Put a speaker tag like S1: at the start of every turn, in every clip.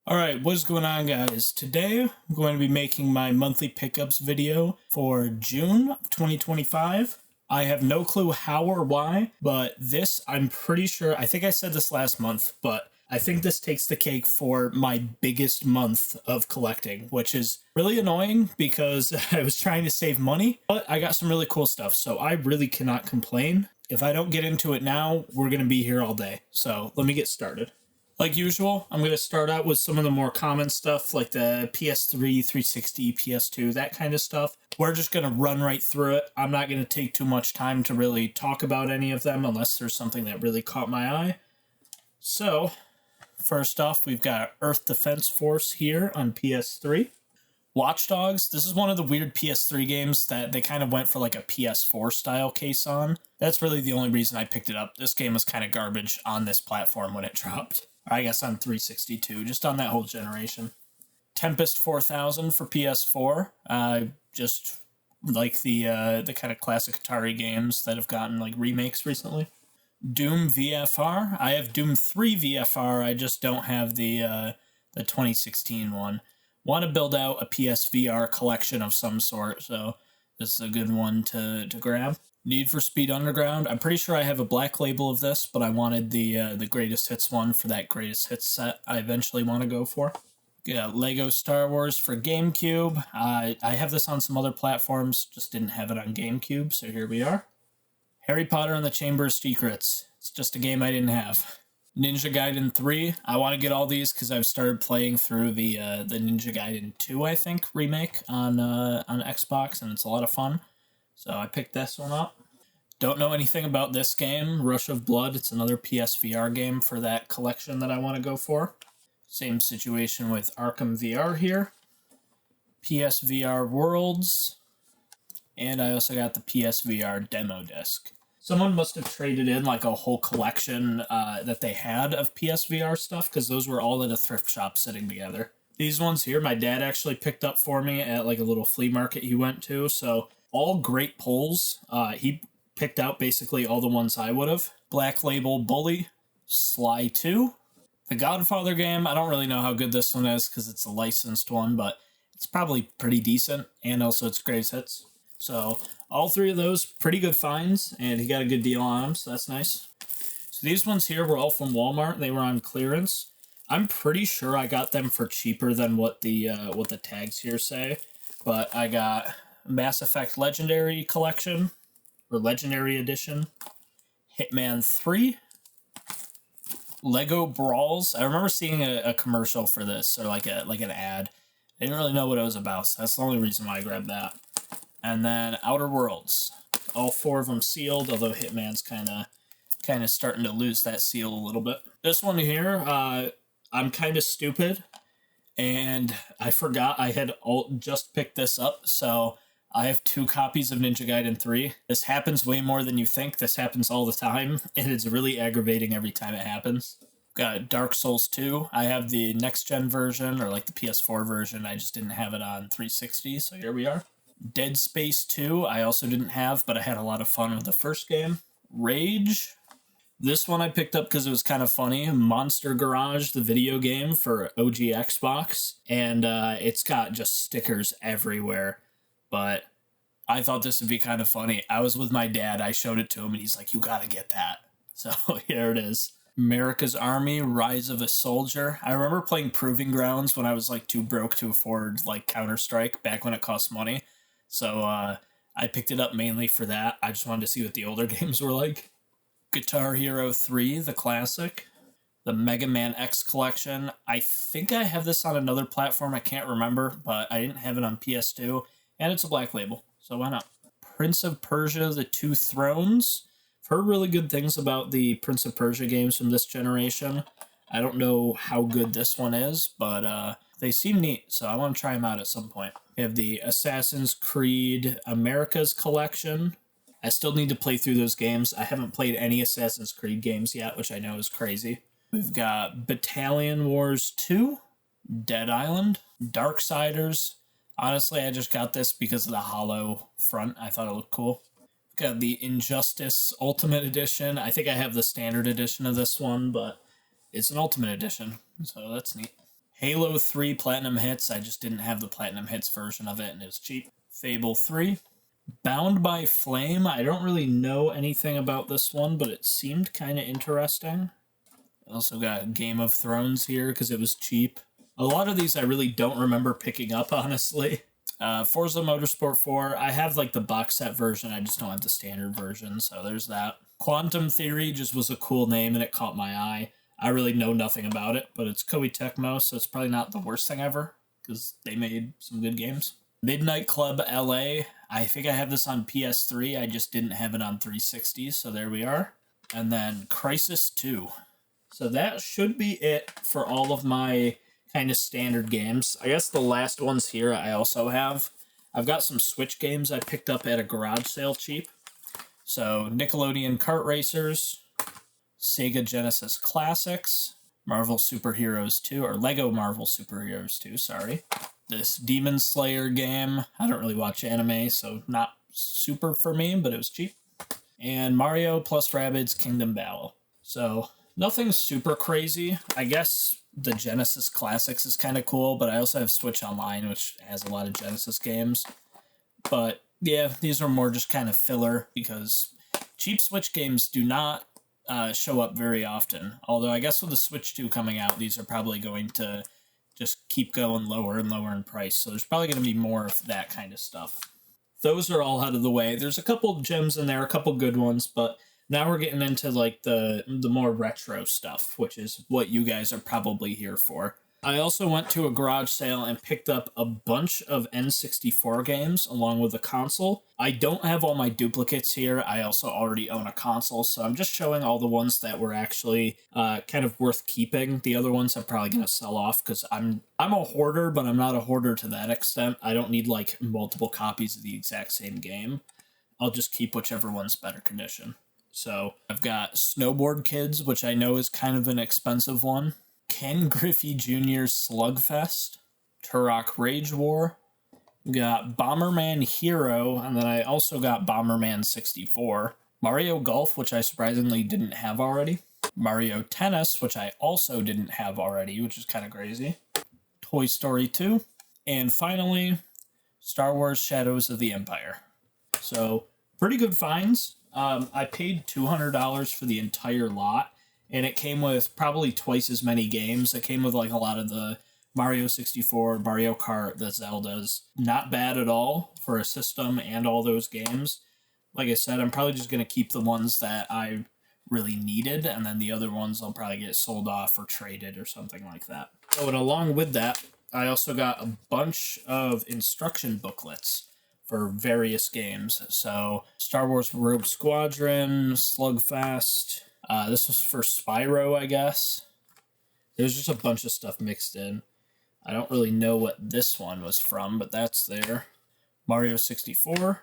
S1: Alright, what is going on, guys? Today I'm going to be making my monthly pickups video for June of 2025. I have no clue how or why, but this, I'm pretty sure, I think I said this last month, but I think this takes the cake for my biggest month of collecting, which is really annoying because I was trying to save money, but I got some really cool stuff, so I really cannot complain. If I don't get into it now, we're going to be here all day, so let me get started. Like usual, I'm going to start out with some of the more common stuff like the PS3, 360, PS2, that kind of stuff. We're just going to run right through it. I'm not going to take too much time to really talk about any of them unless there's something that really caught my eye. So, first off, we've got Earth Defense Force here on PS3. Watch Dogs, this is one of the weird PS3 games that they kind of went for like a PS4 style case on. That's really the only reason I picked it up. This game was kind of garbage on this platform when it dropped. I guess on 362, just on that whole generation. Tempest 4000 for PS4. Just like the kind of classic Atari games that have gotten like remakes recently. Doom VFR. I have Doom 3 VFR. I just don't have the 2016 one. Want to build out a PSVR collection of some sort, so this is a good one to grab. Need for Speed Underground. I'm pretty sure I have a black label of this, but I wanted the greatest hits one for that greatest hits set I eventually want to go for. Yeah, Lego Star Wars for GameCube. I have this on some other platforms, just didn't have it on GameCube, so here we are. Harry Potter and the Chamber of Secrets. It's just a game I didn't have. Ninja Gaiden 3. I want to get all these because I've started playing through the Ninja Gaiden 2, I think, remake on Xbox, and it's a lot of fun. So I picked this one up. Don't know anything about this game, Rush of Blood. It's another PSVR game for that collection that I want to go for. Same situation with Arkham VR here. PSVR Worlds. And I also got the PSVR demo disc. Someone must have traded in like a whole collection that they had of PSVR stuff because those were all at a thrift shop sitting together. These ones here, my dad actually picked up for me at like a little flea market he went to, so all great pulls. He picked out basically all the ones I would have. Black Label Bully, Sly 2, the Godfather game. I don't really know how good this one is because it's a licensed one, but it's probably pretty decent, and also it's greatest hits. So all three of those pretty good finds, and he got a good deal on them, so that's nice. So these ones here were all from Walmart. They were on clearance. I'm pretty sure I got them for cheaper than what the tags here say, but I got Mass Effect Legendary Collection, or Legendary Edition, Hitman 3, Lego Brawls. I remember seeing a commercial for this, or like an ad. I didn't really know what it was about, so that's the only reason why I grabbed that. And then Outer Worlds. All four of them sealed, although Hitman's kind of starting to lose that seal a little bit. This one here, I'm kind of stupid, and I forgot I had just picked this up, so I have 2 copies of Ninja Gaiden 3. This happens way more than you think. This happens all the time, and it's really aggravating every time it happens. Got Dark Souls 2. I have the next-gen version, or like the PS4 version. I just didn't have it on 360, so here we are. Dead Space 2, I also didn't have, but I had a lot of fun with the first game. Rage. This one I picked up because it was kind of funny. Monster Garage, the video game for OG Xbox. And it's got just stickers everywhere. But I thought this would be kind of funny. I was with my dad. I showed it to him, and he's like, you gotta get that. So here it is. America's Army, Rise of a Soldier. I remember playing Proving Grounds when I was like too broke to afford like Counter-Strike back when it cost money. So I picked it up mainly for that. I just wanted to see what the older games were like. Guitar Hero 3, the classic. The Mega Man X collection. I think I have this on another platform. I can't remember, but I didn't have it on PS2. And it's a black label, so why not? Prince of Persia, The Two Thrones. I've heard really good things about the Prince of Persia games from this generation. I don't know how good this one is, but they seem neat, so I want to try them out at some point. We have the Assassin's Creed Americas collection. I still need to play through those games. I haven't played any Assassin's Creed games yet, which I know is crazy. We've got Battalion Wars 2, Dead Island, Darksiders. Honestly, I just got this because of the hollow front. I thought it looked cool. We've got the Injustice Ultimate Edition. I think I have the standard edition of this one, but it's an Ultimate Edition, so that's neat. Halo 3 Platinum Hits. I just didn't have the Platinum Hits version of it, and it was cheap. Fable 3. Bound by Flame. I don't really know anything about this one, but it seemed kind of interesting. Also got Game of Thrones here because it was cheap. A lot of these I really don't remember picking up, honestly. Forza Motorsport 4. I have like the box set version. I just don't have the standard version, so there's that. Quantum Theory just was a cool name and it caught my eye. I really know nothing about it, but it's Koei Tecmo, so it's probably not the worst thing ever because they made some good games. Midnight Club LA. I think I have this on PS3. I just didn't have it on 360, so there we are. And then Crysis 2. So that should be it for all of my kind of standard games. I guess the last ones here I also have. I've got some Switch games I picked up at a garage sale cheap. So Nickelodeon Kart Racers, Sega Genesis Classics, Marvel Superheroes 2, or Lego Marvel Superheroes 2, sorry. This Demon Slayer game. I don't really watch anime, so not super for me, but it was cheap. And Mario plus Rabbids Kingdom Battle. So nothing super crazy. I guess the Genesis Classics is kind of cool, but I also have Switch Online, which has a lot of Genesis games. But yeah, these are more just kind of filler because cheap Switch games do not show up very often. Although I guess with the Switch 2 coming out, these are probably going to just keep going lower and lower in price. So there's probably going to be more of that kind of stuff. Those are all out of the way. There's a couple gems in there, a couple good ones, but now we're getting into like the more retro stuff, which is what you guys are probably here for. I also went to a garage sale and picked up a bunch of N64 games along with a console. I don't have all my duplicates here. I also already own a console, so I'm just showing all the ones that were actually kind of worth keeping. The other ones I'm probably going to sell off because I'm a hoarder, but I'm not a hoarder to that extent. I don't need like multiple copies of the exact same game. I'll just keep whichever one's better condition. So I've got Snowboard Kids, which I know is kind of an expensive one. Ken Griffey Jr.'s Slugfest, Turok Rage War, got Bomberman Hero, and then I also got Bomberman 64, Mario Golf, which I surprisingly didn't have already, Mario Tennis, which I also didn't have already, which is kind of crazy, Toy Story 2, and finally, Star Wars Shadows of the Empire. So, pretty good finds. I paid $200 for the entire lot. And it came with probably twice as many games. It came with like a lot of the Mario 64, Mario Kart, the Zeldas. Not bad at all for a system and all those games. Like I said, I'm probably just going to keep the ones that I really needed, and then the other ones I'll probably get sold off or traded or something like that. Oh, and along with that, I also got a bunch of instruction booklets for various games. So Star Wars Rogue Squadron, Slugfest. This was for Spyro, I guess. There's just a bunch of stuff mixed in. I don't really know what this one was from, but that's there. Mario 64.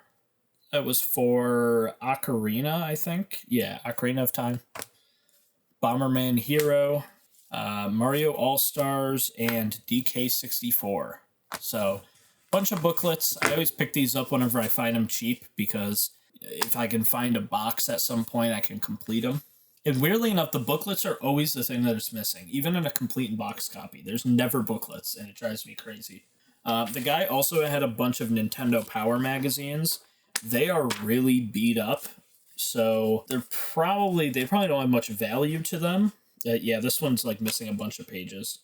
S1: That was for Ocarina, I think. Yeah, Ocarina of Time. Bomberman Hero. Mario All-Stars, and DK64. So, bunch of booklets. I always pick these up whenever I find them cheap because if I can find a box at some point, I can complete them. And weirdly enough, the booklets are always the thing that is missing. Even in a complete box copy, there's never booklets, and it drives me crazy. The guy also had a bunch of Nintendo Power magazines. They are really beat up, so they probably don't have much value to them. Yeah, this one's like missing a bunch of pages,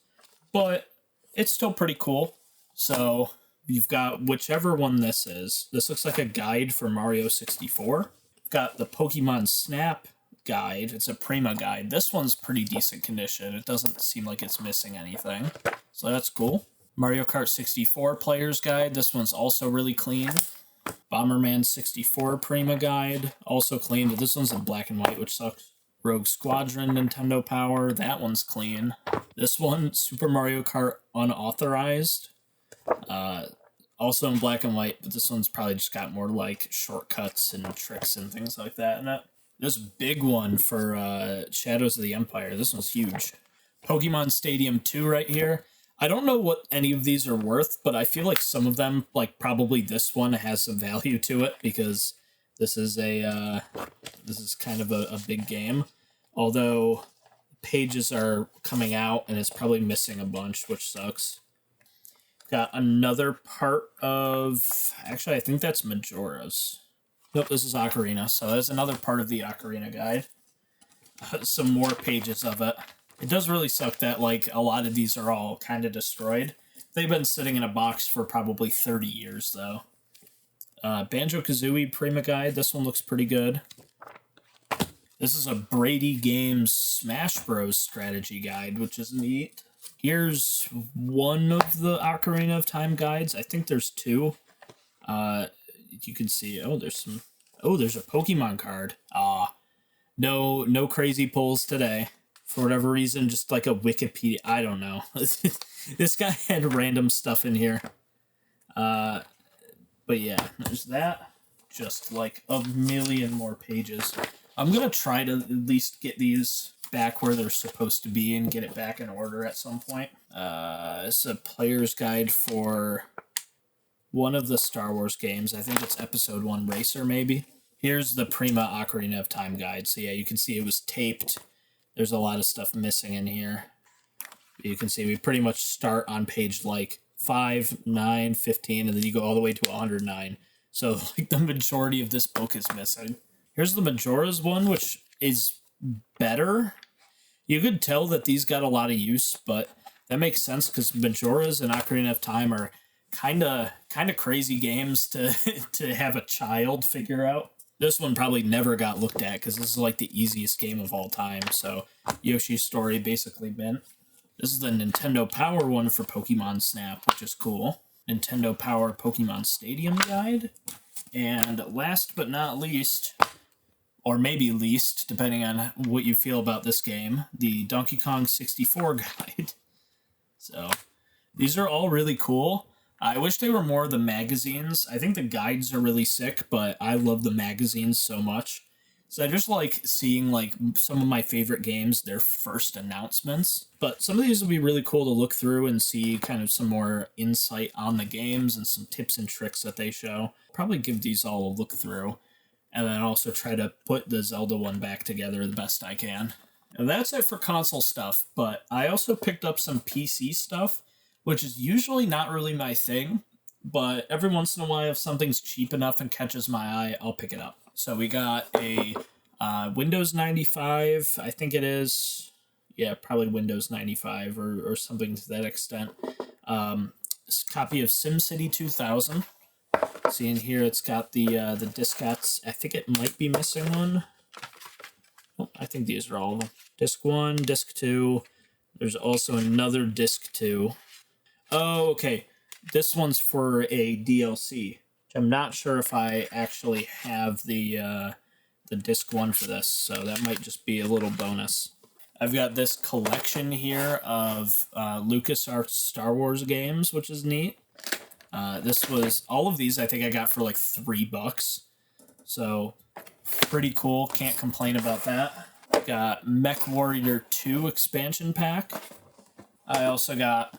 S1: but it's still pretty cool. So you've got whichever one this is. This looks like a guide for Mario 64. Got the Pokemon Snap guide. It's a Prima guide. This one's pretty decent condition. It doesn't seem like it's missing anything, so that's cool. Mario Kart 64 player's guide. This one's also really clean. Bomberman 64 Prima guide, also clean, but this one's in black and white, which sucks. Rogue Squadron Nintendo Power. That one's clean. This one, Super Mario Kart Unauthorized. Also in black and white, but this one's probably just got more like shortcuts and tricks and things like that in it. This big one for Shadows of the Empire. This one's huge. Pokemon Stadium 2 right here. I don't know what any of these are worth, but I feel like some of them, like probably this one, has some value to it because this is kind of a big game. Although pages are coming out, and it's probably missing a bunch, which sucks. Got another part of... Actually, I think that's Majora's. Nope, this is Ocarina, so that's another part of the Ocarina guide. Some more pages of it. It does really suck that, like, a lot of these are all kind of destroyed. They've been sitting in a box for probably 30 years, though. Banjo-Kazooie Prima Guide. This one looks pretty good. This is a Brady Games Smash Bros. Strategy guide, which is neat. Here's one of the Ocarina of Time guides. I think there's two. You can see... Oh, there's some... Oh, there's a Pokemon card. No crazy pulls today. For whatever reason, just like a Wikipedia... I don't know. This guy had random stuff in here. But yeah, there's that. Just like a million more pages. I'm going to try to at least get these back where they're supposed to be and get it back in order at some point. It's a player's guide for one of the Star Wars games. I think it's Episode 1 Racer, maybe. Here's the Prima Ocarina of Time guide. So yeah, you can see it was taped. There's a lot of stuff missing in here. You can see we pretty much start on page like 5, 9, 15, and then you go all the way to 109. So like the majority of this book is missing. Here's the Majora's one, which is better. You could tell that these got a lot of use, but that makes sense because Majora's and Ocarina of Time are kind of crazy games to to have a child figure out. This one probably never got looked at because this is like the easiest game of all time. So Yoshi's Story basically meant. This is the Nintendo Power one for Pokemon Snap, which is cool. Nintendo Power Pokemon Stadium guide. And last but not least, or maybe least, depending on what you feel about this game, the Donkey Kong 64 guide. So these are all really cool. I wish they were more of the magazines. I think the guides are really sick, but I love the magazines so much. So I just like seeing like some of my favorite games, their first announcements. But some of these will be really cool to look through and see kind of some more insight on the games and some tips and tricks that they show. Probably give these all a look through. And then also try to put the Zelda one back together the best I can. And that's it for console stuff, but I also picked up some PC stuff, which is usually not really my thing, but every once in a while if something's cheap enough and catches my eye, I'll pick it up. So we got a Windows 95, I think it is. Yeah, probably Windows 95 or something to that extent. Copy of SimCity 2000. See in here it's got the diskettes. I think it might be missing one. Oh, I think these are all of them. Disc 1, Disc 2. There's also another Disc 2. Oh, okay. This one's for a DLC. I'm not sure if I actually have the Disc 1 for this, so that might just be a little bonus. I've got this collection here of LucasArts Star Wars games, which is neat. This was, all of these I think I got for like $3. So, pretty cool. Can't complain about that. Got MechWarrior 2 expansion pack. I also got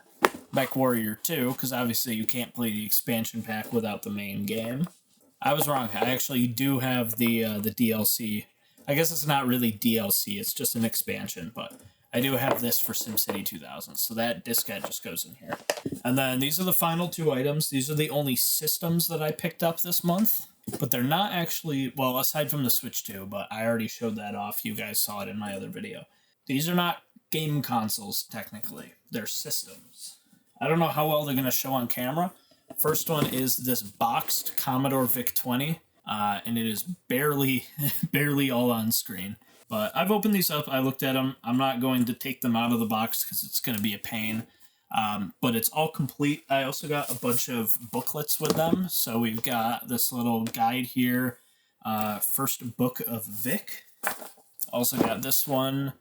S1: MechWarrior 2, because obviously you can't play the expansion pack without the main game. I was wrong. I actually do have the DLC. I guess it's not really DLC, it's just an expansion, but I do have this for SimCity 2000, so that diskette just goes in here. And then these are the final two items. These are the only systems that I picked up this month, but they're not actually, well, aside from the Switch 2, but I already showed that off. You guys saw it in my other video. These are not game consoles, technically. They're systems. I don't know how well they're going to show on camera. First one is this boxed Commodore VIC-20, and it is barely all on screen. But I've opened these up. I looked at them. I'm not going to take them out of the box because it's going to be a pain. But it's all complete. I also got a bunch of booklets with them. So we've got this little guide here. First book of VIC. Also got this one.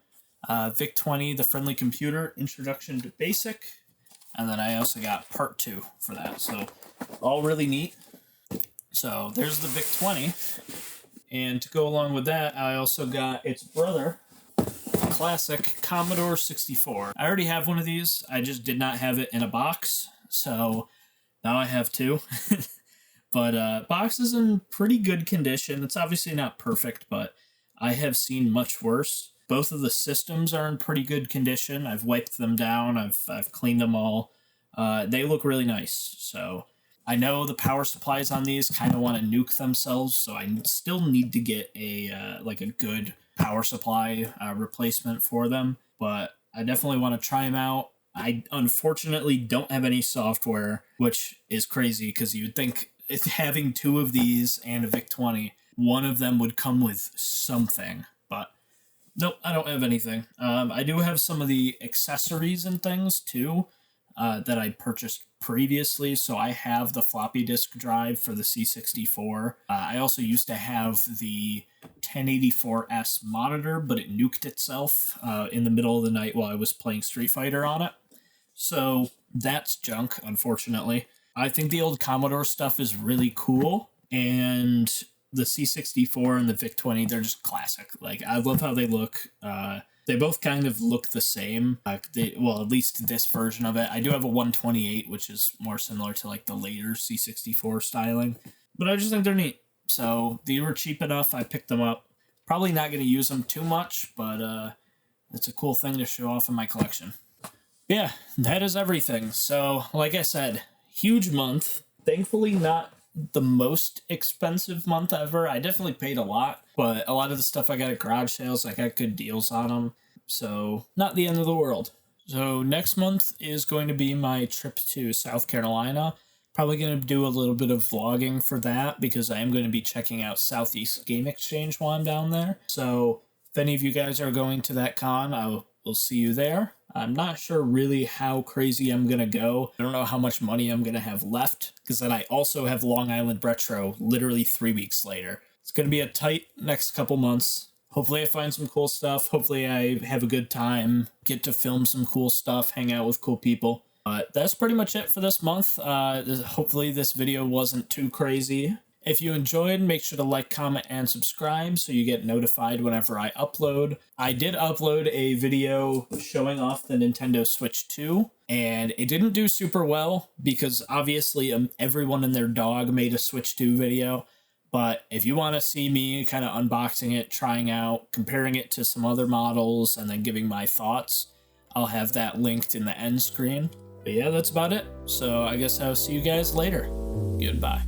S1: VIC-20, The Friendly Computer, Introduction to Basic. And then I also got part 2 for that. So all really neat. So there's the VIC-20. And to go along with that, I also got its brother, classic Commodore 64. I already have one of these. I just did not have it in a box. So now I have 2. But box is in pretty good condition. It's obviously not perfect, but I have seen much worse. Both of the systems are in pretty good condition. I've wiped them down. I've cleaned them all. They look really nice. So I know the power supplies on these kind of want to nuke themselves, so I still need to get a like a good power supply replacement for them. But I definitely want to try them out. I unfortunately don't have any software, which is crazy because you would think if having two of these and a VIC-20, one of them would come with something. But nope, I don't have anything. I do have some of the accessories and things too that I purchased previously. So I have the floppy disk drive for the C64. I also used to have the 1084S monitor, but it nuked itself in the middle of the night while I was playing Street Fighter on it. So that's junk, unfortunately. I think the old Commodore stuff is really cool, and the C64 and the VIC-20, they're just classic. Like, I love how they look. They both kind of look the same. Well, at least this version of it. I do have a 128, which is more similar to like the later C64 styling, but I just think they're neat. So they were cheap enough. I picked them up. Probably not going to use them too much, but it's a cool thing to show off in my collection. Yeah, that is everything. So, like I said, huge month. Thankfully, not the most expensive month ever. I definitely paid a lot, but a lot of the stuff I got at garage sales, I got good deals on them. So, not the end of the world. So, next month is going to be my trip to South Carolina. Probably going to do a little bit of vlogging for that because I am going to be checking out Southeast Game Exchange while I'm down there. So, if any of you guys are going to that con, I will see you there. I'm not sure really how crazy I'm going to go. I don't know how much money I'm going to have left, because then I also have Long Island Retro literally 3 weeks later. It's going to be a tight next couple months. Hopefully I find some cool stuff. Hopefully I have a good time, get to film some cool stuff, hang out with cool people. But that's pretty much it for this month. Hopefully this video wasn't too crazy. If you enjoyed, make sure to like, comment, and subscribe so you get notified whenever I upload. I did upload a video showing off the Nintendo Switch 2, and it didn't do super well because obviously everyone and their dog made a Switch 2 video. But if you want to see me kind of unboxing it, trying out, comparing it to some other models, and then giving my thoughts, I'll have that linked in the end screen. But yeah, that's about it. So I guess I'll see you guys later. Goodbye.